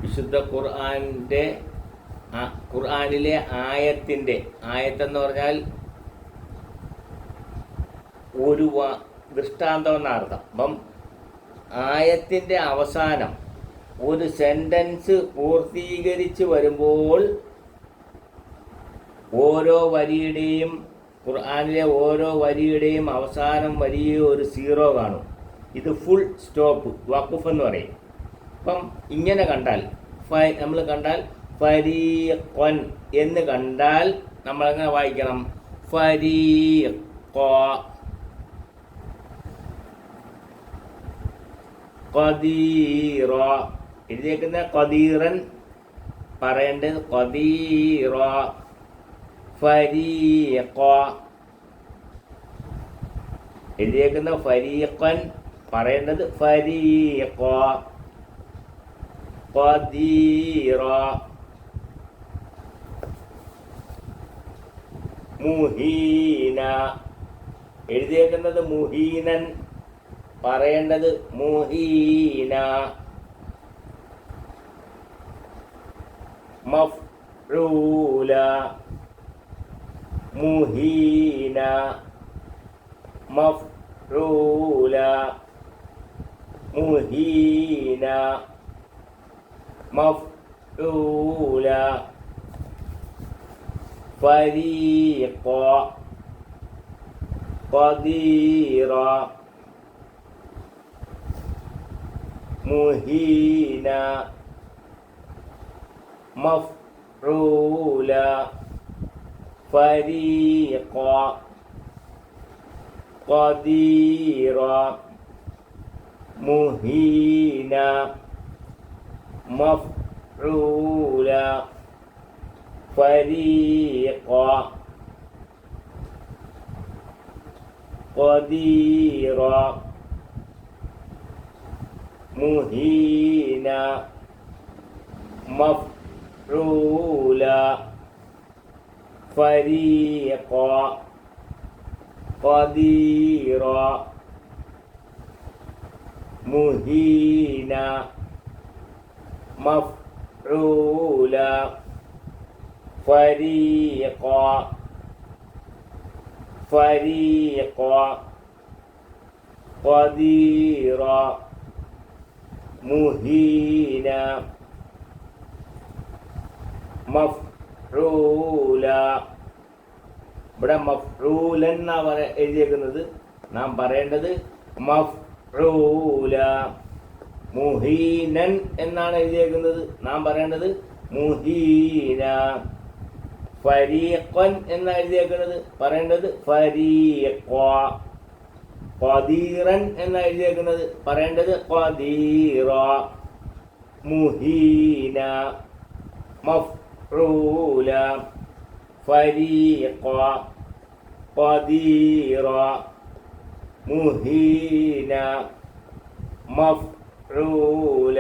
വിശുദ്ധ ഖുർആനിലെ ആയത്തെന്ന് പറഞ്ഞാൽ ഒരു ദൃഷ്ടാന്തം എന്നർത്ഥം. അപ്പം ആയത്തിൻ്റെ അവസാനം ഒരു സെൻറ്റൻസ് പൂർത്തീകരിച്ച് വരുമ്പോൾ ഖുർആനിലെ ഓരോ വരിയുടെയും അവസാനം വലിയ ഒരു സീറോ കാണും. ഇത് ഫുൾ സ്റ്റോപ്പ്, വഖഫ് എന്ന് പറയും. അപ്പം ഇങ്ങനെ കണ്ടാൽ നമ്മൾ കണ്ടാൽ ഫരീഖൻ എന്ന് കണ്ടാൽ നമ്മളെങ്ങനെ വായിക്കണം? ഫരീഖ. ഖദീറ എഴുതിയേക്കുന്ന ഖദീറൻ, പറയേണ്ടത് ഖദീറ. ഫരീഖ എഴുതിയേക്കുന്ന ഫരീഖൻ, പറയേണ്ടത് ഫരീഖ. ഖദീറ. മുഹീന എഴുതിയേക്കുന്നത് മുഹീനൻ, പറയേണ്ടത് മുഹീന. മഫ്ഊല മുഹീന. മഫ്ഊല മുഹീന. മഫ്ഊല. ഫരീഖ. ഖദീറ. മുഹീന. മഫ്ഊല. ഫരീഖ. ഖദീറ. മുഹീന. മഫ്ഊല. ഫരീഖ. ഖദീറ. മുഹീന. മഫ്ഊല. ഫരീഖ. ഖദീറ. മുഹീന. മഫ്ഊല. ഫരീഖ. ഫരീഖ. ഖദീറ. മുഹീന. മഫ്ഊല. ഇവിടെ മഫ്ഊലൻ എന്നാണ് എഴുതിയേക്കുന്നത്. നാം പറയേണ്ടത് മഫ്ഊല. മുഹീനൻ എന്നാണ് എഴുതിയേക്കുന്നത്. നാം പറയേണ്ടത് മുഹീന. ഫരീഖൻ എന്നാണ് എഴുതിയേക്കുന്നത്. പറയേണ്ടത് ഫരീഖ. ഖദീറൻ എന്നാണ് എഴുതിയേക്കുന്നത്. പറയേണ്ടത് ഖദീറ. മുഹീന. മഫ്ഊല. ഫരീഖ. ഖദീറ. മുഹീന. മഫ്ഊല.